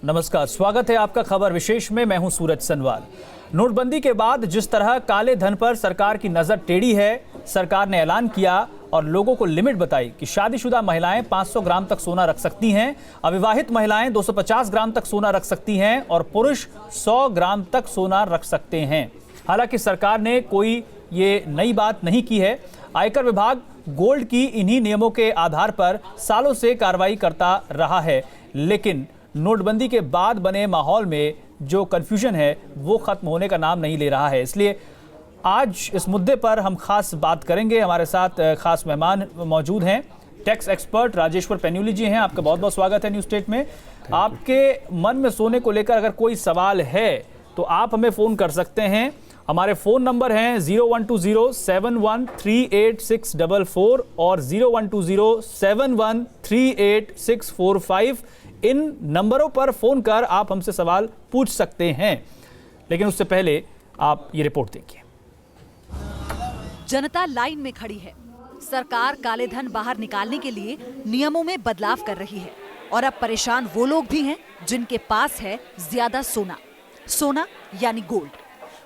नमस्कार, स्वागत है आपका खबर विशेष में। मैं हूं सूरज सनवाल। नोटबंदी के बाद जिस तरह काले धन पर सरकार की नजर टेढ़ी है, सरकार ने ऐलान किया और लोगों को लिमिट बताई कि शादीशुदा महिलाएं 500 ग्राम तक सोना रख सकती हैं, अविवाहित महिलाएं 250 ग्राम तक सोना रख सकती हैं और पुरुष 100 ग्राम तक सोना रख सकते हैं। हालांकि सरकार ने कोई ये नई बात नहीं की है। आयकर विभाग गोल्ड की इन्हीं नियमों के आधार पर सालों से कार्रवाई करता रहा है, लेकिन नोटबंदी के बाद बने माहौल में जो कन्फ्यूजन है वो खत्म होने का नाम नहीं ले रहा है। इसलिए आज इस मुद्दे पर हम खास बात करेंगे। हमारे साथ खास मेहमान मौजूद हैं। टैक्स एक्सपर्ट राजेश्वर पेन्यूली जी हैं। आपका बहुत बहुत स्वागत है न्यूज स्टेट में। आपके मन में सोने को लेकर अगर कोई सवाल है तो आप हमें फ़ोन कर सकते हैं। हमारे फ़ोन नंबर हैं 0120713864 और 012071384645। इन नंबरों पर फ़ोन कर आप हमसे सवाल पूछ सकते हैं। लेकिन उससे पहले आप ये रिपोर्ट देखिए। जनता लाइन में खड़ी है। सरकार काले धन बाहर निकालने के लिए नियमों में बदलाव कर रही है और अब परेशान वो लोग भी हैं जिनके पास है ज्यादा सोना। सोना यानी गोल्ड,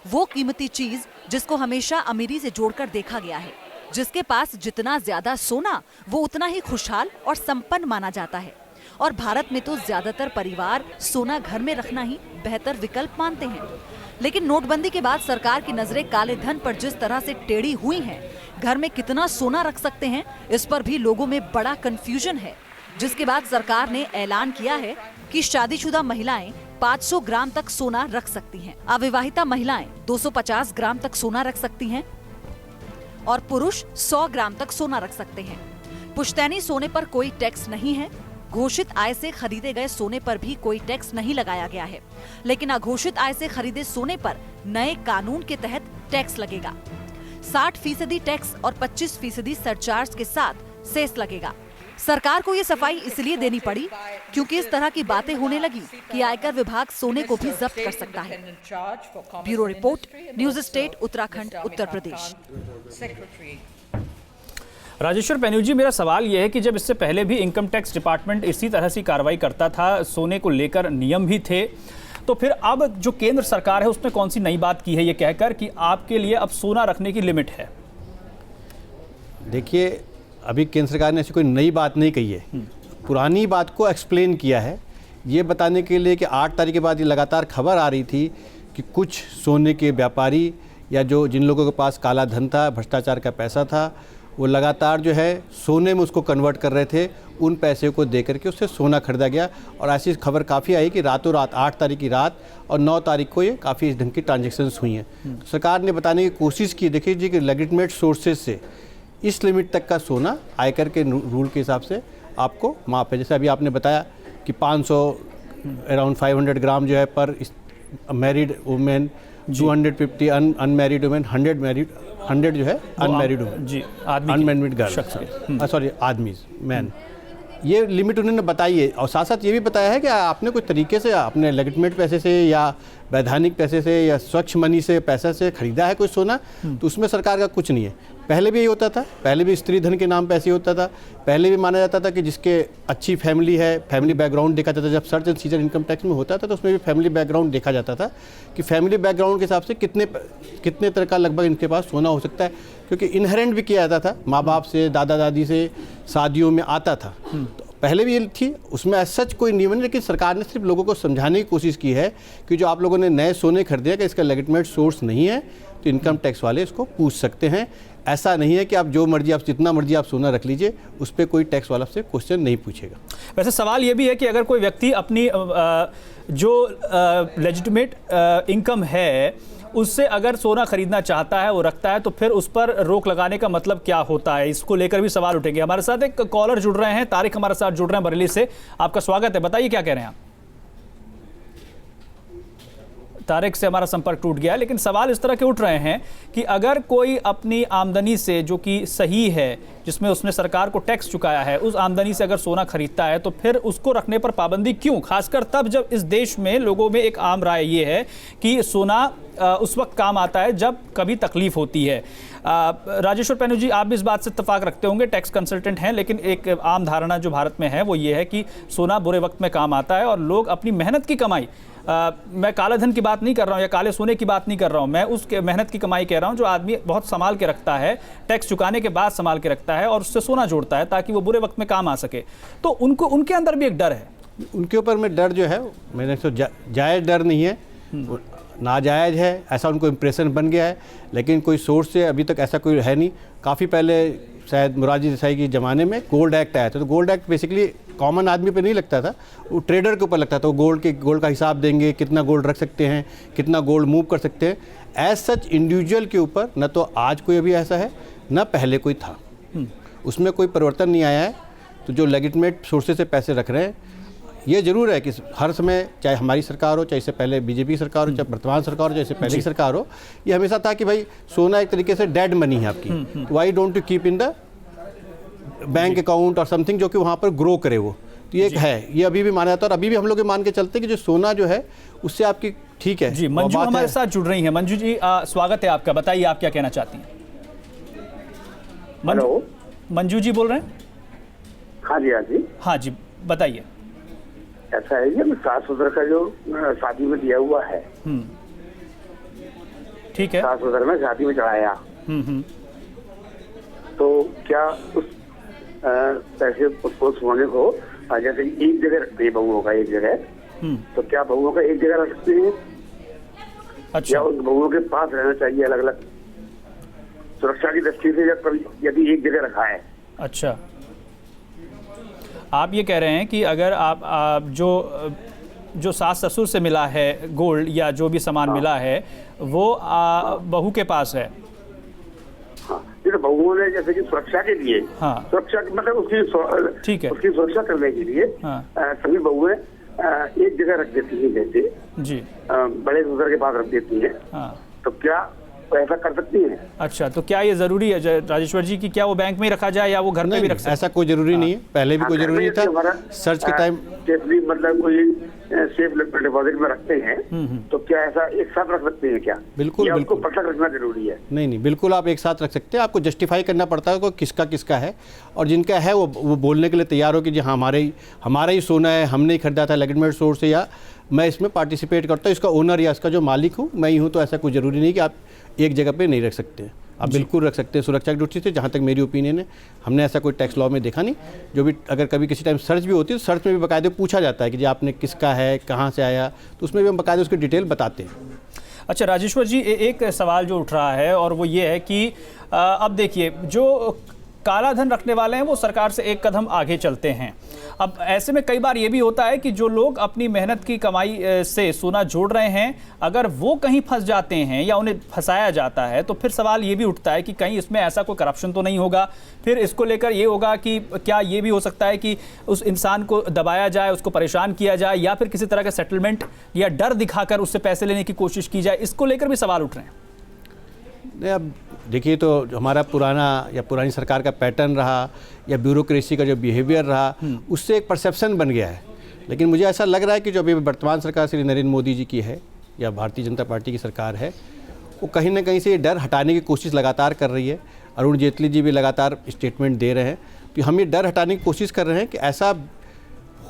वो कीमती चीज जिसको हमेशा अमीरी से जोड़कर देखा गया है। जिसके पास जितना ज्यादा सोना वो उतना ही खुशहाल और संपन्न माना जाता है। और भारत में तो ज्यादातर परिवार सोना घर में रखना ही बेहतर विकल्प मानते हैं। लेकिन नोटबंदी के बाद सरकार की नजरें काले धन पर जिस तरह से टेढ़ी हुई हैं, घर में कितना सोना रख सकते हैं इस पर भी लोगों में बड़ा कंफ्यूजन है। जिसके बाद सरकार ने ऐलान किया है कि शादीशुदा महिलाएं 500 ग्राम तक सोना रख सकती हैं, अविवाहिता महिलाएं 250 ग्राम तक सोना रख सकती हैं और पुरुष 100 ग्राम तक सोना रख सकते हैं। पुश्तैनी सोने पर कोई टैक्स नहीं है। घोषित आय से खरीदे गए सोने पर भी कोई टैक्स नहीं लगाया गया है, लेकिन अघोषित आय से खरीदे सोने पर नए कानून के तहत टैक्स लगेगा। 60% टैक्स और 25% सरचार्ज के साथ सेस लगेगा। सरकार को ये सफाई इसलिए देनी पड़ी क्योंकि इस तरह की बातें होने लगी कि आयकर विभाग सोने को भी जब्त कर सकता है। Bureau report, news state, Uttarakhand, Uttar Pradesh. Rajeshwar Painuly ji, मेरा सवाल यह है कि जब इससे पहले भी इनकम टैक्स डिपार्टमेंट इसी तरह से कार्रवाई करता था, सोने को लेकर नियम भी थे, तो फिर अब जो केंद्र सरकार है उसने कौन सी नई बात की है ये कहकर कि आपके लिए अब सोना रखने की लिमिट है? देखिए, अभी केंद्र सरकार ने ऐसी कोई नई बात नहीं कही है। पुरानी बात को एक्सप्लेन किया है, ये बताने के लिए कि 8 तारीख के बाद ये लगातार खबर आ रही थी कि कुछ सोने के व्यापारी या जो जिन लोगों के पास काला धन था, भ्रष्टाचार का पैसा था, वो लगातार जो है सोने में उसको कन्वर्ट कर रहे थे। उन पैसे को दे करके उससे सोना खरीदा गया और ऐसी खबर काफ़ी आई कि रातों रात 8 तारीख की रात और 9 तारीख को ये काफ़ी इस ढंग की ट्रांजेक्शन्स हुई हैं। सरकार ने बताने की कोशिश की, देखिए जी, कि लेजिटिमेट सोर्सेज से इस लिमिट तक का सोना आयकर के रूल के हिसाब से आपको माफ़ है। जैसे अभी आपने बताया कि 500 अराउंड 500 ग्राम जो है पर मैरिड वुमेन, 250 अनमैरिड वुमेन, 100 जो है अनमैरिड वुमेन जी, अनमैरिड गर्ल, सॉरी आदमी, मैन, ये लिमिट उन्होंने बताई है। और साथ साथ ये भी बताया है कि आपने कोई तरीके से अपने लेजिटिमेट पैसे से या वैधानिक पैसे से या स्वच्छ मनी से पैसे से खरीदा है कोई सोना, तो उसमें सरकार का कुछ नहीं है। पहले भी ये होता था, पहले भी स्त्री धन के नाम पे ऐसे होता था। पहले भी माना जाता था कि जिसके अच्छी फैमिली है, फैमिली बैकग्राउंड देखा जाता था। जब search and seizure income tax में होता था तो उसमें भी फैमिली बैकग्राउंड देखा जाता था कि फैमिली बैकग्राउंड के हिसाब से कितने तरह का लगभग इनके पास सोना हो सकता है, क्योंकि इनहेरेंट भी किया जाता था, माँ बाप से, दादा दादी से शादियों में आता था। तो पहले भी ये थी, उसमें सच कोई नियम नहीं, लेकिन सरकार ने सिर्फ लोगों को समझाने की कोशिश की है कि जो आप लोगों ने नए सोने खरीदे कि इसका लेजिटिमेट सोर्स नहीं है तो इनकम टैक्स वाले इसको पूछ सकते हैं। ऐसा नहीं है कि आप जो मर्जी, आप जितना मर्जी आप सोना रख लीजिए, उस पर कोई टैक्स वाला से क्वेश्चन नहीं पूछेगा। वैसे सवाल ये भी है कि अगर कोई व्यक्ति अपनी जो लेजिटिमेट इनकम है उससे अगर सोना खरीदना चाहता है, वो रखता है, तो फिर उस पर रोक लगाने का मतलब क्या होता है? इसको लेकर भी सवाल उठेंगे। हमारे साथ एक कॉलर जुड़ रहे हैं, तारिक हमारे साथ जुड़ रहे हैं बरेली से। आपका स्वागत है, बताइए क्या कह रहे हैं आप? तारिक से हमारा संपर्क टूट गया, लेकिन सवाल इस तरह के उठ रहे हैं कि अगर कोई अपनी आमदनी से, जो कि सही है, जिसमें उसने सरकार को टैक्स चुकाया है, उस आमदनी से अगर सोना खरीदता है तो फिर उसको रखने पर पाबंदी क्यों? खासकर तब जब इस देश में लोगों में एक आम राय ये है कि सोना उस वक्त काम आता है जब कभी तकलीफ होती है। राजेश्वर पैनू जी, आप भी इस बात से इत्तेफाक रखते होंगे, टैक्स कंसल्टेंट हैं, लेकिन एक आम धारणा जो भारत में है वो ये है कि सोना बुरे वक्त में काम आता है और लोग अपनी मेहनत की कमाई, मैं काला धन की बात नहीं कर रहा हूँ या काले सोने की बात नहीं कर रहा हूँ, मैं उस मेहनत की कमाई कह रहा हूँ जो आदमी बहुत संभाल के रखता है, टैक्स चुकाने के बाद संभाल के रखता है और उससे सोना जोड़ता है ताकि वो बुरे वक्त में काम आ सके। तो उनको, उनके अंदर भी एक डर है। उनके ऊपर में डर जो है मैंने तो जायज़ डर नहीं है, नाजायज़ है, ऐसा उनको इम्प्रेशन बन गया है, लेकिन कोई सोर्स से अभी तक ऐसा कोई है नहीं। काफ़ी पहले शायद मोरारजी देसाई के ज़माने में गोल्ड एक्ट आया था, तो गोल्ड एक्ट बेसिकली कॉमन आदमी पे नहीं लगता था, वो ट्रेडर के ऊपर लगता था। वो गोल्ड का हिसाब देंगे, कितना गोल्ड रख सकते हैं, कितना गोल्ड मूव कर सकते हैं। एज सच इंडिविजुअल के ऊपर न तो आज कोई अभी ऐसा है, न पहले कोई था, उसमें कोई परिवर्तन नहीं आया है। तो जो लेजिटिमेट सोर्सेज से पैसे रख रहे हैं, ये ज़रूर है कि हर समय, चाहे हमारी सरकार हो, चाहे इससे पहले बीजेपी सरकार हो, चाहे वर्तमान सरकार हो, चाहे इससे पहले की सरकार हो, ये हमेशा था कि भाई सोना एक तरीके से डेड मनी है आपकी, why don't you keep in the bank account और समथिंग जो कि वहाँ पर ग्रो करे वो। तो ये है, ये अभी भी माना जाता है और अभी भी हम लोग मान के चलते हैं कि जो सोना जो है उससे आपकी ठीक है। जी, मंजू हमारे साथ जुड़ रही हैं। मंजू जी, स्वागत है आपका, बताइए आप क्या कहना चाहती हैं। मंजू जी बोल रहे हैं? हाँ जी। हाँ जी, बताइए। ऐसा है कि सास ससुर का जो शादी में दिया हुआ है, ठीक है, सास ससुर में शादी में चढ़ाया, तो क्या उस पैसे उसको सोने को जैसे एक जगह रखते हैं बहुओं का एक जगह, तो क्या बहुओं का एक जगह रख सकते हैं? अच्छा, या उस बहुओं के पास रहना चाहिए अलग अलग, सुरक्षा की दृष्टि से यदि एक जगह रखा है? अच्छा, आप ये कह रहे हैं कि अगर आप जो सास ससुर से मिला है गोल्ड या जो भी सामान मिला है वो बहू के पास है। हाँ, जैसे बहुओं ने जैसे कि सुरक्षा के लिए, हाँ, सुरक्षा मतलब उसकी, ठीक है, उसकी सुरक्षा करने के लिए, हाँ, सभी बहुएं एक जगह रख देती हैं, जैसे जी बड़े ससुर के पास रख देती हैं। हाँ, तो क्या ऐसा कर सकती हैं? अच्छा, तो क्या ये जरूरी है राजेश्वर जी कि क्या वो बैंक में ही रखा जाए या वो घर में भी रख सकते? ऐसा कोई जरूरी नहीं है, पहले भी कोई जरूरी नहीं था। सर्च के टाइम सेफली मतलब कोई सेफ डिपॉजिट में रखते हैं, तो क्या ऐसा एक साथ रख सकते हैं क्या? बिल्कुल, उसको पता रखना जरूरी है? नहीं, बिल्कुल आप एक साथ रख सकते हैं। आपको जस्टिफाई करना पड़ता है कि किसका है, और जिनका है वो बोलने के लिए तैयार हो कि जी हाँ हमारा ही सोना है, हमने ही खरीदा था लेजिटिमेट सोर्स से, या मैं इसमें पार्टिसिपेट करता हूँ, इसका ओनर या इसका जो मालिक हूँ मैं ही हूँ। तो ऐसा कोई ज़रूरी नहीं कि आप एक जगह पे नहीं रख सकते हैं, आप बिल्कुल रख सकते हैं सुरक्षा की दृष्टि से। जहाँ तक मेरी ओपिनियन है, हमने ऐसा कोई टैक्स लॉ में देखा नहीं। जो भी अगर कभी किसी टाइम सर्च भी होती है तो सर्च में भी बाकायदे पूछा जाता है कि जी आपने किसका है, कहाँ से आया, तो उसमें भी हम बाकायदे उसकी डिटेल बताते हैं। अच्छा राजेश्वर जी, एक सवाल जो उठ रहा है और वो ये है कि अब देखिए, जो काला धन रखने वाले हैं वो सरकार से एक कदम आगे चलते हैं। अब ऐसे में कई बार ये भी होता है कि जो लोग अपनी मेहनत की कमाई से सोना जोड़ रहे हैं, अगर वो कहीं फंस जाते हैं या उन्हें फंसाया जाता है, तो फिर सवाल ये भी उठता है कि कहीं इसमें ऐसा कोई करप्शन तो नहीं होगा। फिर इसको लेकर ये होगा कि क्या ये भी हो सकता है कि उस इंसान को दबाया जाए, उसको परेशान किया जाए, या फिर किसी तरह का सेटलमेंट या डर दिखाकर उससे पैसे लेने की कोशिश की जाए। इसको लेकर भी सवाल उठ रहे हैं। अब देखिए, तो हमारा पुरानी सरकार का पैटर्न रहा या ब्यूरोक्रेसी का जो बिहेवियर रहा, उससे एक परसेप्शन बन गया है। लेकिन मुझे ऐसा लग रहा है कि जो अभी वर्तमान सरकार श्री नरेंद्र मोदी जी की है या भारतीय जनता पार्टी की सरकार है, वो कहीं ना कहीं से ये डर हटाने की कोशिश लगातार कर रही है। अरुण जेटली जी भी लगातार स्टेटमेंट दे रहे हैं कि हम ये डर हटाने की कोशिश कर रहे हैं कि ऐसा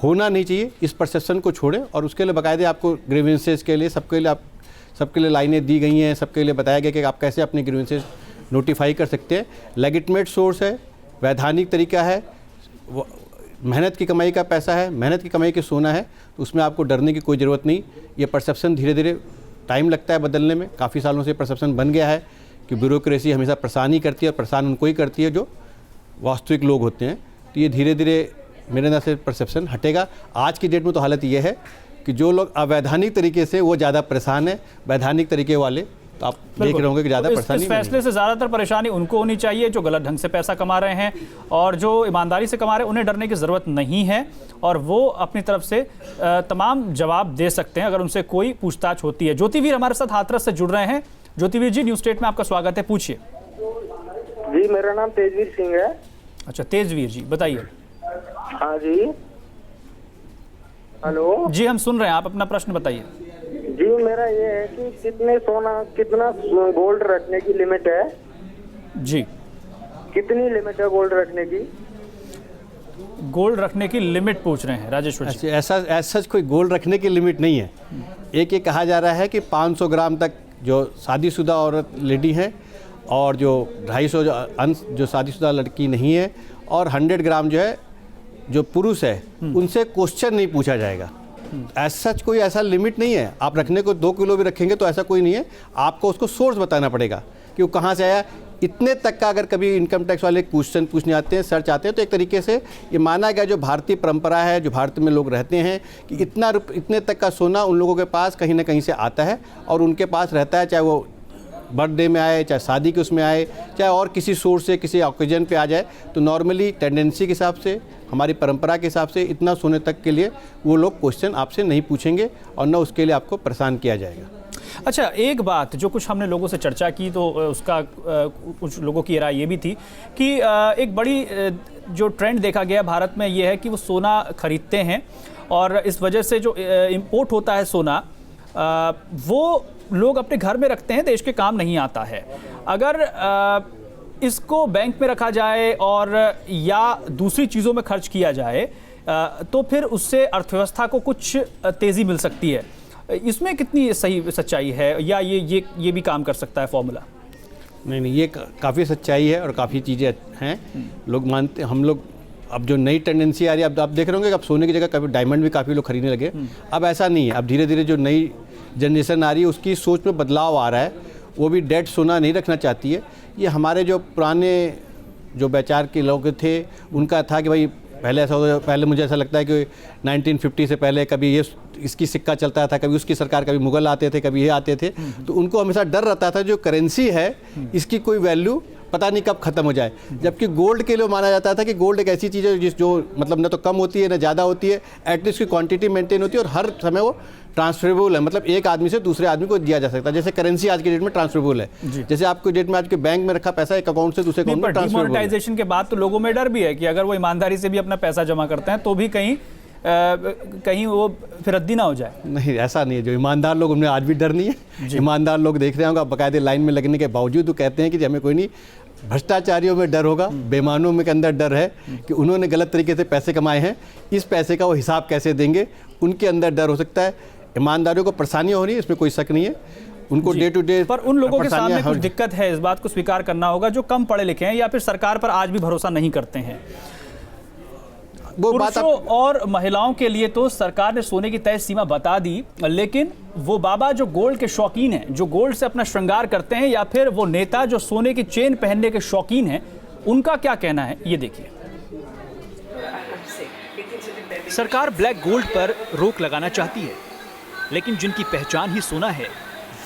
होना नहीं चाहिए। इस परसेप्शन को छोड़ें और उसके लिए बाकायदे आपको ग्रीवेंसेस के लिए सबके लिए लाइनें दी गई हैं, सबके लिए बताया गया कि आप कैसे अपने ग्रीवेंसेस नोटिफाई कर सकते हैं। लेजिटिमेट सोर्स है, वैधानिक तरीका है, मेहनत की कमाई का पैसा है, मेहनत की कमाई के सोना है, तो उसमें आपको डरने की कोई ज़रूरत नहीं। ये परसेप्शन धीरे धीरे टाइम लगता है बदलने में, काफ़ी सालों से परसेप्शन बन गया है कि ब्यूरोक्रेसी हमेशा परेशान ही करती है, और परेशान उनको ही करती है जो वास्तविक लोग होते हैं। तो ये धीरे धीरे मेरे नज़र से परसेप्शन हटेगा। आज की डेट में तो हालत ये है कि जो लोग अवैधानिक तरीके से वो ज़्यादा परेशान है, वैधानिक तरीके वाले तो आप देख रहे होंगे कि ज़्यादा परेशानी। इस फैसले से ज़्यादातर परेशानी उनको होनी चाहिए जो गलत ढंग से पैसा कमा रहे हैं, और जो ईमानदारी से कमा रहे हैं उन्हें डरने की ज़रूरत नहीं है, और वो अपनी तरफ से तमाम जवाब दे सकते हैं अगर उनसे कोई पूछताछ होती है। ज्योतिवीर हमारे साथ हाथरस से जुड़ रहे हैं। ज्योतिवीर जी, न्यूज़ स्टेट में आपका स्वागत है, पूछिए। जी, मेरा नाम तेजवीर सिंह है। अच्छा, तेजवीर जी बताइए। हाँ जी, हेलो जी, हम सुन रहे हैं, आप अपना प्रश्न बताइए। जी मेरा ये है कि कितना गोल्ड रखने की लिमिट है? जी, कितनी लिमिट है गोल्ड रखने की? गोल्ड रखने की लिमिट पूछ रहे हैं राजेश्वर जी। ऐसा सच कोई गोल्ड रखने की लिमिट नहीं है। एक ये कहा जा रहा है कि 500 ग्राम तक जो शादीशुदा औरत लेडी हैं और जो 250 जो शादीशुदा लड़की नहीं है और 100 ग्राम जो है जो पुरुष है उनसे क्वेश्चन नहीं पूछा जाएगा। ऐसा सच कोई ऐसा लिमिट नहीं है। आप रखने को 2 किलो भी रखेंगे तो ऐसा कोई नहीं है। आपको उसको सोर्स बताना पड़ेगा कि वो कहाँ से आया। इतने तक का अगर कभी इनकम टैक्स वाले क्वेश्चन पूछने आते हैं, सर्च आते हैं, तो एक तरीके से ये माना गया जो भारतीय परंपरा है, जो भारत में लोग रहते हैं कि इतने तक का सोना उन लोगों के पास कहीं ना कहीं से आता है और उनके पास रहता है, चाहे वो बर्थडे में आए, चाहे शादी के उसमें आए, चाहे और किसी सोर्स से किसी ऑकेजन पे आ जाए। तो नॉर्मली टेंडेंसी के हिसाब से, हमारी परंपरा के हिसाब से इतना सोने तक के लिए वो लोग क्वेश्चन आपसे नहीं पूछेंगे और न उसके लिए आपको परेशान किया जाएगा। अच्छा, एक बात जो कुछ हमने लोगों से चर्चा की तो उसका कुछ लोगों की राय ये भी थी कि एक बड़ी जो ट्रेंड देखा गया भारत में ये है कि वो सोना खरीदते हैं और इस वजह से जो इंपोर्ट होता है सोना वो लोग अपने घर में रखते हैं, देश के काम नहीं आता है। अगर इसको बैंक में रखा जाए और या दूसरी चीज़ों में खर्च किया जाए तो फिर उससे अर्थव्यवस्था को कुछ तेज़ी मिल सकती है। इसमें कितनी सही सच्चाई है या ये भी काम कर सकता है फॉर्मूला? नहीं, ये काफ़ी सच्चाई है और काफ़ी चीज़ें हैं। लोग मानते, हम लोग अब जो नई टेंडेंसी आ रही है, अब आप देख रहे होंगे कि अब सोने की जगह कभी डायमंड भी काफ़ी लोग खरीदने लगे। अब ऐसा नहीं है। अब धीरे धीरे जो नई जनरेशन आ रही है उसकी सोच में बदलाव आ रहा है। वो भी डेड सोना नहीं रखना चाहती है। ये हमारे जो पुराने जो विचार के लोग थे उनका था कि भाई पहले ऐसा होता, पहले मुझे ऐसा लगता है कि 1950 से पहले कभी ये इसकी सिक्का चलता था, कभी उसकी सरकार, कभी मुगल आते थे, कभी ये आते थे, तो उनको हमेशा डर रहता था जो करेंसी है इसकी कोई वैल्यू पता नहीं कब खत्म हो जाए। जबकि गोल्ड के लिए माना जाता था कि गोल्ड एक ऐसी चीज़ है जो मतलब न तो कम होती है न ज़्यादा होती है, एटलीस्ट की क्वांटिटी मेंटेन होती है और हर समय वो ट्रांसफरेबल है, मतलब एक आदमी से दूसरे आदमी को दिया जा सकता है। जैसे करेंसी आज के डेट में ट्रांसफरेबल है, जैसे आपके डेट में आज के बैंक में रखा पैसा एक अकाउंट से दूसरे अकाउंट में ट्रांसफरेबल है। डिमोनेटाइजेशन के बाद तो लोगों में डर भी है कि अगर वो ईमानदारी से भी अपना पैसा जमा करते हैं तो भी कहीं वो फिर रद्दी ना हो जाए। नहीं, ऐसा नहीं है। जो ईमानदार लोग, उनमें आज भी डर नहीं है। ईमानदार लोग देख रहे होंगे बाकायदे लाइन में लगने के बावजूद वो कहते हैं कि हमें कोई नहीं। भ्रष्टाचारियों में डर होगा, बेईमानों में के अंदर डर है कि उन्होंने गलत तरीके से पैसे कमाए हैं, इस पैसे का वो हिसाब कैसे देंगे, उनके अंदर डर हो सकता है। ईमानदारियों को परेशानियाँ हो रही है, इसमें कोई शक नहीं है। उनको डे टू डे, पर उन लोगों के सामने कुछ दिक्कत है, इस बात को स्वीकार करना होगा, जो कम पढ़े लिखे हैं या फिर सरकार पर आज भी भरोसा नहीं करते हैं। पुरुषों और महिलाओं के लिए तो सरकार ने सोने की तय सीमा बता दी, लेकिन वो बाबा जो गोल्ड के शौकीन हैं, जो गोल्ड से अपना श्रृंगार करते हैं, या फिर वो नेता जो सोने की चेन पहनने के शौकीन हैं, उनका क्या कहना है ये देखिए। सरकार ब्लैक गोल्ड पर रोक लगाना चाहती है, लेकिन जिनकी पहचान ही सोना है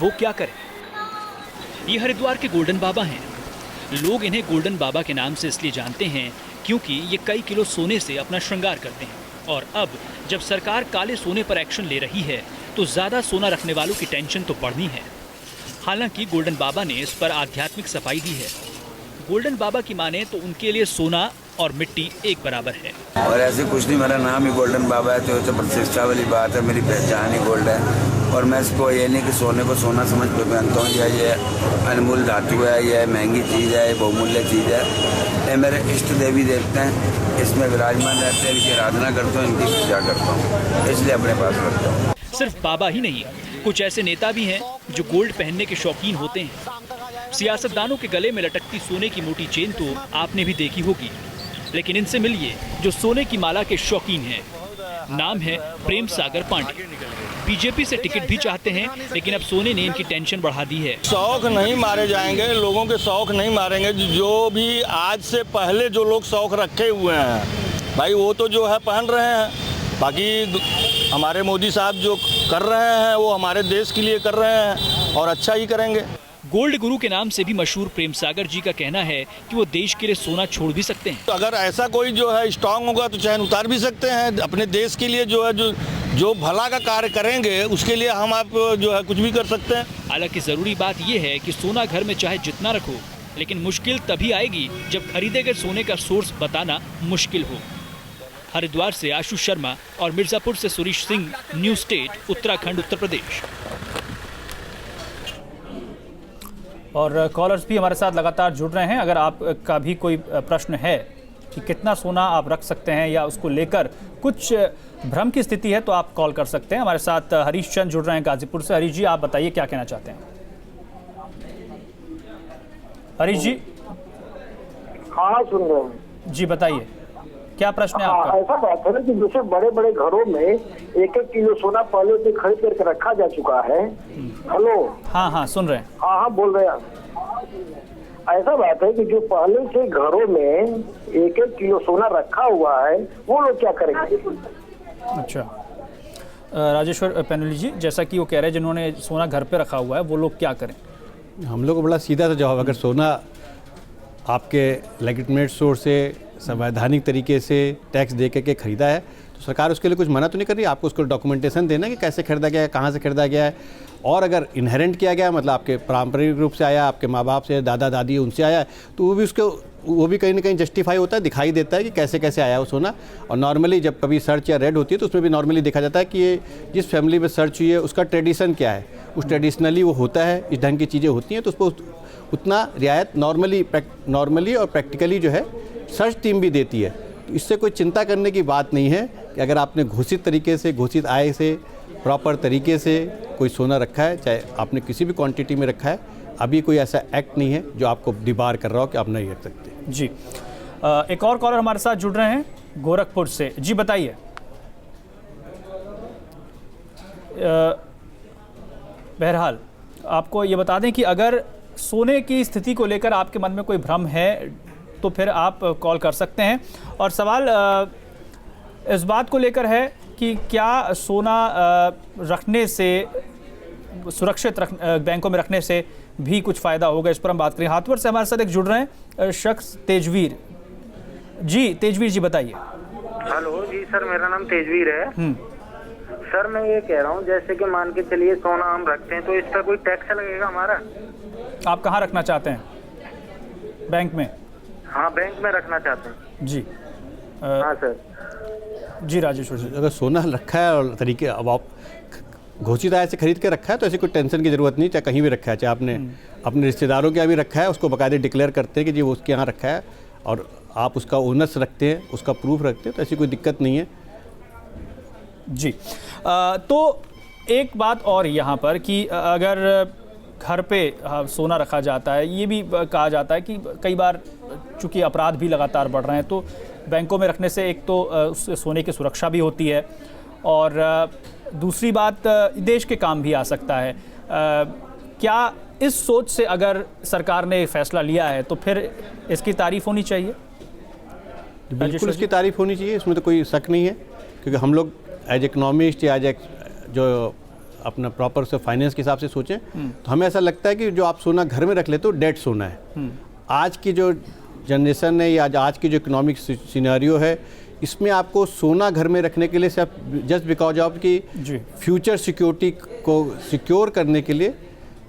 वो क्या करें? ये हरिद्वार के गोल्डन बाबा हैं। लोग इन्हें गोल्डन बाबा के नाम से इसलिए जानते हैं क्योंकि ये कई किलो सोने से अपना श्रृंगार करते हैं। और अब जब सरकार काले सोने पर एक्शन ले रही है तो ज़्यादा सोना रखने वालों की टेंशन तो बढ़नी है। हालांकि गोल्डन बाबा ने इस पर आध्यात्मिक सफाई दी है। गोल्डन बाबा की माने तो उनके लिए सोना और मिट्टी एक बराबर है। और ऐसे कुछ नहीं, मेरा नाम ही गोल्डन बाबा है, तो प्रतिष्ठा वाली बात है, मेरी पहचान ही गोल्ड है। और मैं इसको ये नहीं कि सोने को सोना समझ के पहनता हूँ, या ये अनमोल धातु है, यह महंगी चीज़ है, बहुमूल्य चीज़ है। ये मेरे इष्ट देवी देवते हैं, इसमें विराजमान रहते हैं, इनकी आराधना करता हूँ, इनकी पूजा करता हूँ, इसलिए अपने पास रखता हूँ। सिर्फ बाबा ही नहीं, कुछ ऐसे नेता भी हैं जो गोल्ड पहनने के शौकीन होते हैं। सियासतदानों के गले में लटकती सोने की मोटी चेन तो आपने भी देखी होगी, लेकिन इनसे मिलिए जो सोने की माला के शौकीन हैं। नाम है प्रेम सागर पांडे। बीजेपी से टिकट भी चाहते हैं, लेकिन अब सोने ने इनकी टेंशन बढ़ा दी है। शौक नहीं मारे जाएंगे, लोगों के शौक नहीं मारेंगे। जो भी आज से पहले जो लोग शौक रखे हुए हैं भाई, वो तो जो है पहन रहे हैं। बाकी हमारे मोदी साहब जो कर रहे हैं वो हमारे देश के लिए कर रहे हैं और अच्छा ही करेंगे। गोल्ड गुरु के नाम से भी मशहूर प्रेम सागर जी का कहना है कि वो देश के लिए सोना छोड़ भी सकते हैं। तो अगर ऐसा कोई जो है स्ट्रांग होगा तो चैन उतार भी सकते हैं। अपने देश के लिए जो है जो भला का कार्य करेंगे उसके लिए हम आप जो है कुछ भी कर सकते हैं। हालांकि जरूरी बात यह है कि सोना घर में चाहे जितना रखो, लेकिन मुश्किल तभी आएगी जब खरीदे गए सोने का सोर्स बताना मुश्किल हो। हरिद्वार से आशु शर्मा और मिर्जापुर से सुरेश सिंह, न्यूज़ स्टेट, उत्तराखंड, उत्तर प्रदेश। और कॉलर्स भी हमारे साथ लगातार जुड़ रहे हैं। अगर आपका भी कोई प्रश्न है कि कितना सोना आप रख सकते हैं या उसको लेकर कुछ भ्रम की स्थिति है, तो आप कॉल कर सकते हैं। हमारे साथ हरीश चंद जुड़ रहे हैं गाजीपुर से। हरीश जी, आप बताइए क्या कहना चाहते हैं। हरीश जी। हाँ, सुन रहे हैं जी, बताइए क्या प्रश्न है हाँ, आपका। ऐसा बात है ना कि जैसे बड़े बड़े घरों में 1-1 किलो सोना पहले से खरीद करके रखा जा चुका है। हेलो। हाँ हाँ, सुन रहे हैं। हाँ, बोल रहे हैं। ऐसा बात है कि जो पहले से घरों में 1-1 किलो सोना रखा हुआ है, वो लोग क्या करेंगे? अच्छा, राजेश्वर पैनुली जी, जैसा कि वो कह रहे हैं जिन्होंने सोना घर पे रखा हुआ है, वो लोग क्या करें? हम लोग को बड़ा सीधा सा जवाब, अगर सोना आपके लेजिटिमेट सोर्स से संवैधानिक तरीके से टैक्स दे के खरीदा है, तो सरकार उसके लिए कुछ मना तो नहीं कर रही। आपको उसको डॉक्यूमेंटेशन देना कि कैसे खरीदा गया है, कहाँ से खरीदा गया है। और अगर इनहेरेंट किया गया, मतलब आपके पारंपरिक रूप से आया, आपके माँ बाप से, दादा दादी उनसे आया है, तो वो भी कहीं ना कहीं जस्टिफाई होता है, दिखाई देता है कि कैसे कैसे आया वो सोना। और नॉर्मली जब कभी सर्च या रेड होती है तो उसमें भी नॉर्मली देखा जाता है कि ये जिस फैमिली में सर्च हुई है उसका ट्रेडिशन क्या है, उस ट्रेडिशनली वो होता है, इस ढंग की चीज़ें होती हैं, तो उसको उतना रियायत नॉर्मली और प्रैक्टिकली जो है सर्च टीम भी देती है। तो इससे कोई चिंता करने की बात नहीं है कि अगर आपने घोषित तरीके से, घोषित आय से, प्रॉपर तरीके से कोई सोना रखा है, चाहे आपने किसी भी क्वांटिटी में रखा है, अभी कोई ऐसा एक्ट नहीं है जो आपको डिबार कर रहा हो कि आप नहीं रख सकते। जी, एक और कॉलर हमारे साथ जुड़ रहे हैं गोरखपुर से। जी, बताइए। बहरहाल आपको ये बता दें कि अगर सोने की स्थिति को लेकर आपके मन में कोई भ्रम है तो फिर आप कॉल कर सकते हैं। और सवाल इस बात को लेकर है कि क्या सोना रखने से, सुरक्षित बैंकों में रखने से भी कुछ फ़ायदा होगा, इस पर हम बात करें। हाथवर से हमारे साथ एक जुड़ रहे हैं शख्स तेजवीर जी। तेजवीर जी, बताइए। हेलो जी सर, मेरा नाम तेजवीर है। सर, मैं ये कह रहा हूँ, जैसे कि मान के चलिए सोना हम रखते हैं तो इस पर कोई टैक्स लगेगा हमारा? आप कहाँ रखना चाहते हैं? बैंक में? हाँ, बैंक में रखना चाहते हैं जी। हाँ सर। जी राजेश्वर जी। अगर सोना रखा है और तरीके, अब आप घोषित आय से खरीद के रखा है तो ऐसी कोई टेंशन की ज़रूरत नहीं, चाहे कहीं भी रखा है, चाहे आपने अपने रिश्तेदारों के यहाँ भी रखा है, उसको बाकायदे डिक्लेयर करते हैं कि जी वो उसके यहाँ रखा है और आप उसका ओनर्स रखते हैं, उसका प्रूफ रखते हैं, तो ऐसी कोई दिक्कत नहीं है। जी, तो एक बात और यहाँ पर कि अगर घर पे सोना रखा जाता है, ये भी कहा जाता है कि कई बार चूँकि अपराध भी लगातार बढ़ रहे हैं, तो बैंकों में रखने से एक तो उस सोने की सुरक्षा भी होती है और दूसरी बात देश के काम भी आ सकता है। क्या इस सोच से अगर सरकार ने फैसला लिया है तो फिर इसकी तारीफ़ होनी चाहिए? बिल्कुल इसकी तारीफ़ होनी चाहिए, इसमें तो कोई शक नहीं है, क्योंकि हम लोग एज इकोनॉमिस्ट या एज जो अपना प्रॉपर से फाइनेंस के हिसाब से सोचें तो हमें ऐसा लगता है कि जो आप सोना घर में रख लेते हो डेड सोना है। आज की जो जनरेशन है या आज की जो इकोनॉमिक सिनेरियो है, इसमें आपको सोना घर में रखने के लिए सिर्फ जस्ट बिकॉज ऑफ कि फ्यूचर सिक्योरिटी को सिक्योर करने के लिए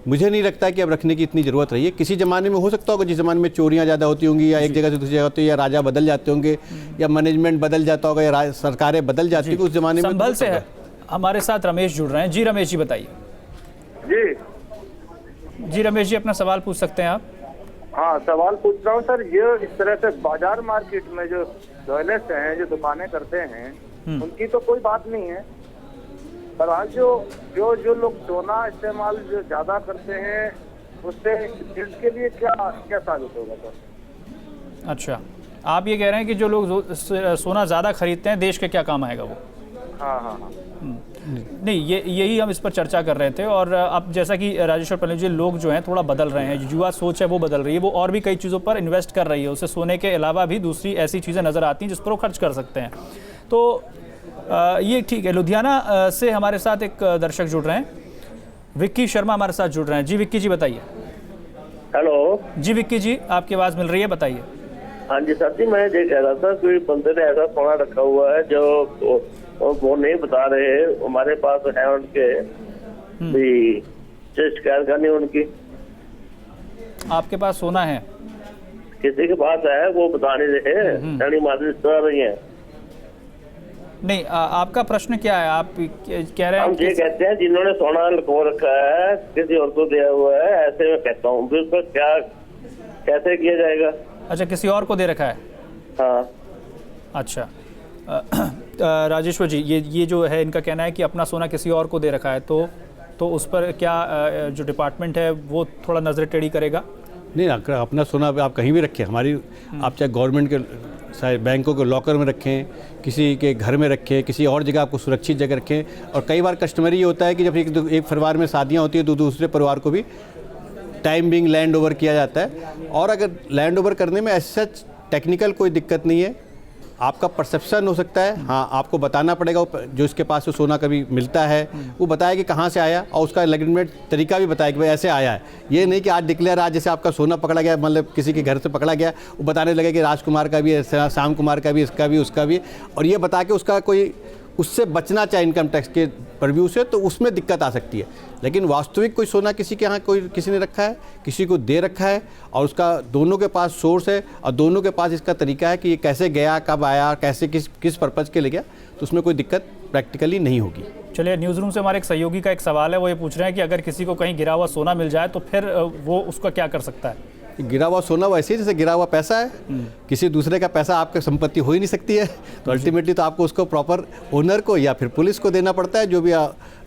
मुझे नहीं लगता कि अब रखने की इतनी ज़रूरत रही है। किसी ज़माने में हो सकता होगा, जिस ज़माने में चोरियां ज़्यादा होती होंगी या एक जगह से दूसरी जगह होती है या राजा बदल जाते होंगे या मैनेजमेंट बदल जाता होगा या सरकारें बदल जाती होंगी, उस ज़माने में। संभल से है हमारे साथ रमेश जुड़ रहे हैं। जी रमेश जी, बताइए। जी रमेश जी, अपना सवाल पूछ सकते हैं आप। हाँ, सवाल पूछ रहा हूँ सर। ये इस तरह से बाजार मार्केट में जो ज्वेलर्स हैं, जो दुकानें करते हैं, उनकी तो कोई बात नहीं है, पर आज जो लोग सोना इस्तेमाल जो ज्यादा करते हैं, उससे इसके लिए क्या साबित होगा सर? अच्छा, आप ये कह रहे हैं कि जो लोग सोना ज़्यादा खरीदते हैं, देश के क्या काम आएगा वो? हाँ। नहीं, यही हम इस पर चर्चा कर रहे थे। और अब जैसा कि राजेश्वर पैनुली जी, लोग जो हैं थोड़ा बदल रहे हैं, युवा सोच है वो बदल रही है, वो और भी कई चीज़ों पर इन्वेस्ट कर रही है, उसे सोने के अलावा भी दूसरी ऐसी चीज़ें नज़र आती हैं जिस पर वो खर्च कर सकते हैं। तो ये ठीक है। लुधियाना से हमारे साथ एक दर्शक जुड़ रहे हैं, विक्की शर्मा हमारे साथ जुड़ रहे हैं। जी विक्की जी, बताइए। हेलो जी, विक्की जी, आपकी आवाज़ मिल रही है, बताइए। हाँ जी सर जी, मैं ये कह रहा था कोई बंदे ने ऐसा सोना रखा हुआ है जो वो नहीं बता रहे, हमारे पास है उनके भी शिकायत करनी उनकी। आपके पास सोना है? किसी के पास है, वो बता नहीं रहे, मादरी रही है। नहीं आपका प्रश्न क्या है? आप कह रहे हैं हम ये कहते हैं जिन्होंने सोना लुको रखा है किसी और को दिया हुआ है, ऐसे में कहता हूँ फिर उसको क्या कैसे किया जाएगा? अच्छा, किसी और को दे रखा है? हाँ। अच्छा राजेश्वर जी, ये जो है इनका कहना है कि अपना सोना किसी और को दे रखा है, तो उस पर क्या जो डिपार्टमेंट है वो थोड़ा नजर टेढ़ी करेगा? नहीं, अगर अपना सोना आप कहीं भी रखें, हमारी आप चाहे गवर्नमेंट के चाहे बैंकों के लॉकर में रखें, किसी के घर में रखें, किसी और जगह आपको सुरक्षित जगह रखें। और कई बार कस्टमरी ये होता है कि जब एक परिवार में शादियाँ होती है तो दूसरे परिवार को भी टाइम बिंग लैंड ओवर किया जाता है। और अगर लैंड ओवर करने में ऐसा टेक्निकल कोई दिक्कत नहीं है, आपका परसेप्शन हो सकता है। हाँ, आपको बताना पड़ेगा, जो इसके पास से सोना कभी मिलता है वो बताए कि कहाँ से आया और उसका लेजिटिमेट तरीका भी बताए कि भाई ऐसे आया है। ये नहीं कि आज डिक्लेयर आज जैसे आपका सोना पकड़ा गया, मतलब किसी के घर से पकड़ा गया, वो बताने लगे कि राजकुमार का भी है, श्याम कुमार का भी, इसका भी, उसका भी, और ये बता के उसका कोई उससे बचना चाहे इनकम टैक्स के परव्यू से, तो उसमें दिक्कत आ सकती है। लेकिन वास्तविक कोई सोना किसी के यहाँ किसी ने रखा है, किसी को दे रखा है, और उसका दोनों के पास सोर्स है और दोनों के पास इसका तरीका है कि ये कैसे गया, कब आया, कैसे किस पर्पज़ के लिए गया, तो उसमें कोई दिक्कत प्रैक्टिकली नहीं होगी। चलिए, न्यूज़ रूम से हमारे एक सहयोगी का एक सवाल है, वो ये पूछ रहे हैं कि अगर किसी को कहीं गिरा हुआ सोना मिल जाए तो फिर वो उसका क्या कर सकता है? गिरा हुआ सोना वैसे ही जैसे गिरा हुआ पैसा है, किसी दूसरे का पैसा आपकी संपत्ति हो ही नहीं सकती है, तो अल्टीमेटली तो आपको उसको प्रॉपर ओनर को या फिर पुलिस को देना पड़ता है।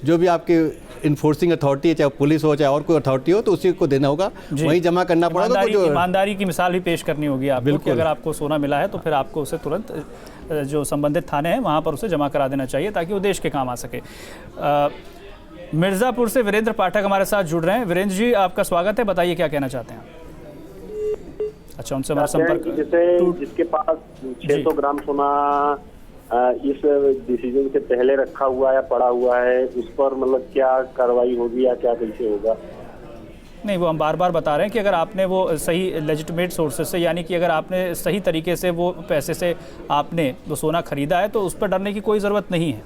जो भी आपकी इन्फोर्सिंग अथॉरिटी है, चाहे पुलिस हो चाहे और कोई अथॉरिटी हो, तो उसी को देना होगा, वहीं जमा करना पड़ेगा। तो ईमानदारी की मिसाल भी पेश करनी होगी आपको कि अगर आपको सोना मिला है तो फिर आपको उसे तुरंत जो संबंधित थाने हैं वहाँ पर उसे जमा करा देना चाहिए ताकि वो देश के काम आ सके। मिर्ज़ापुर से वीरेंद्र पाठक हमारे साथ जुड़ रहे हैं। वीरेंद्र जी, आपका स्वागत है, बताइए क्या कहना चाहते हैं? अच्छा, उनसे हमारा संपर्क। जैसे जिसके पास 600 ग्राम सोना इस डिसीजन से पहले रखा हुआ या पड़ा हुआ है, उस पर मतलब क्या कार्रवाई होगी या क्या कैसे होगा? नहीं, वो हम बार बार बता रहे हैं कि अगर आपने वो सही लेजिटिमेट सोर्सेज से, यानी कि अगर आपने सही तरीके से वो पैसे से आपने वो सोना खरीदा है तो उस पर डरने की कोई ज़रूरत नहीं है।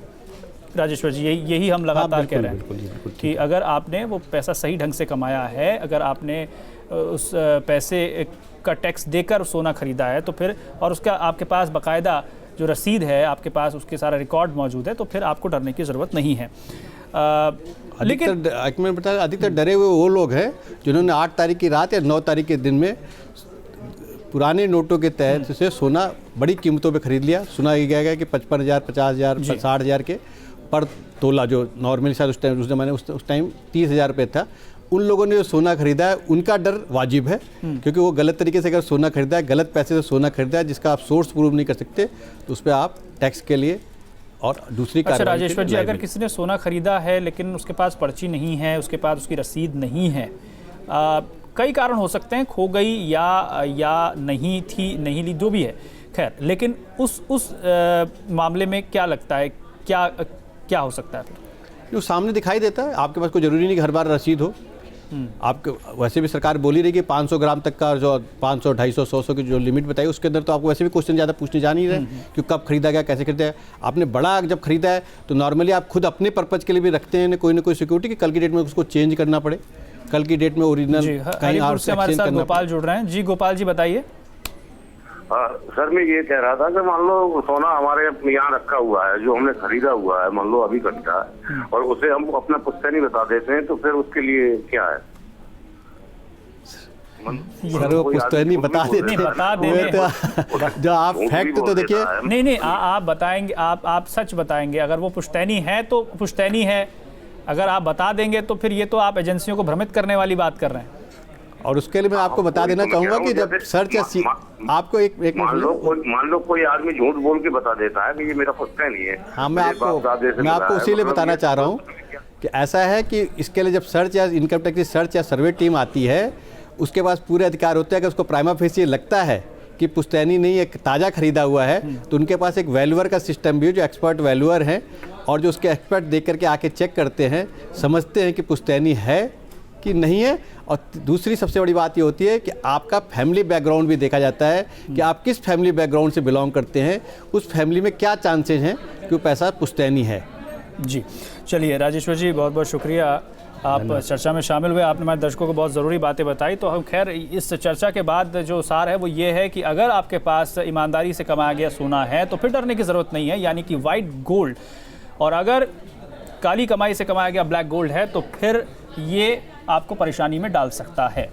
राजेश्वर जी, यही हम लगातार कह रहे हैं कि अगर आपने वो पैसा सही ढंग से कमाया है, अगर आपने उस पैसे का टैक्स देकर सोना खरीदा है तो फिर, और उसका आपके पास बाकायदा जो रसीद है आपके पास, उसके सारा रिकॉर्ड मौजूद है, तो फिर आपको डरने की ज़रूरत नहीं है। लेकिन मैं बता, अधिकतर डरे हुए वो लोग हैं जिन्होंने 8 तारीख की रात या 9 तारीख के दिन में पुराने नोटों के तहत से सोना बड़ी कीमतों पे खरीद लिया। सुना गया है कि 55,000, 50,000, 60,000 के पर तोला, जो नॉर्मली शायद उस ज़माने उस टाइम 30,000 रुपये था। उन लोगों ने जो सोना खरीदा है उनका डर वाजिब है, क्योंकि वो गलत तरीके से अगर सोना खरीदा है, गलत पैसे से सोना खरीदा है जिसका आप सोर्स प्रूव नहीं कर सकते, तो उस पर आप टैक्स के लिए और दूसरी कार्रवाई। अच्छा राजेश्वर जी, अगर किसी ने सोना खरीदा है लेकिन उसके पास पर्ची नहीं है, उसके पास उसकी रसीद नहीं है, कई कारण हो सकते हैं, खो गई या नहीं थी, नहीं ली, जो भी है, खैर, लेकिन उस मामले में क्या लगता है, क्या हो सकता है? जो सामने दिखाई देता है, आपके पास कोई ज़रूरी नहीं कि हर बार रसीद हो। आपके वैसे भी सरकार बोल ही रही कि 500 ग्राम तक का जो 500, 250, 100 की जो लिमिट बताई, उसके अंदर तो आपको वैसे भी क्वेश्चन ज़्यादा पूछने जा नहीं रहे कि कब खरीदा गया, कैसे खरीदा है। आपने बड़ा जब खरीदा है तो नॉर्मली आप खुद अपने पर्पज़ के लिए भी रखते हैं ना कोई सिक्योरिटी, कि कल की डेट में उसको चेंज करना पड़े, कल की डेट में ओरिजिनल कहीं और से हमारे साथ गोपाल जुड़ रहे हैं। जी गोपाल जी, बताइए। सर, मैं ये कह रहा था कि मान लो सोना हमारे यहाँ रखा हुआ है, जो हमने खरीदा हुआ है, मान लो अभी खरीदा है, और उसे हम अपना पुश्तैनी बता देते हैं, तो फिर उसके लिए क्या है? सर, वो पुश्तैनी बता देते हैं, जो आप फैक्ट तो देखिए। नहीं, आप बताएंगे, आप सच बताएंगे। अगर वो पुश्तैनी है तो पुश्तैनी है, अगर आप बता देंगे तो फिर ये तो आप एजेंसियों को भ्रमित करने वाली बात कर रहे हैं। और उसके लिए मैं आपको बता देना चाहूँगा कि जब सर्च या आपको एक मान लो कोई आदमी झूठ बोल के बता देता है कि ये मेरा पुश्तैनी है। हाँ, मैं आपको उसी लिए बताना चाह रहा हूँ कि ऐसा है कि इसके लिए जब सर्च या इनकम टैक्स की सर्च या सर्वे टीम आती है, उसके पास पूरे अधिकार होते हैं कि उसको प्राइमा फेसी लगता है कि पुश्तैनी नहीं, एक ताज़ा खरीदा हुआ है, तो उनके पास एक वैल्यूअर का सिस्टम भी है, जो एक्सपर्ट वैल्यूअर हैं और जो उसके एक्सपर्ट देख करके आके चेक करते हैं, समझते हैं कि पुश्तैनी है कि नहीं है। और दूसरी सबसे बड़ी बात ये होती है कि आपका फैमिली बैकग्राउंड भी देखा जाता है कि आप किस फैमिली बैकग्राउंड से बिलोंग करते हैं, उस फैमिली में क्या चांसेस हैं कि वो पैसा पुश्तैनी है। जी, चलिए राजेश्वर जी, बहुत बहुत शुक्रिया। आप चर्चा में शामिल हुए, आपने हमारे दर्शकों को बहुत ज़रूरी बातें बताई। तो हम खैर इस चर्चा के बाद जो सार है वो ये है कि अगर आपके पास ईमानदारी से कमाया गया सोना है तो फिर डरने की ज़रूरत नहीं है, यानी कि वाइट गोल्ड। और अगर काली कमाई से कमाया गया ब्लैक गोल्ड है तो फिर ये आपको परेशानी में डाल सकता है।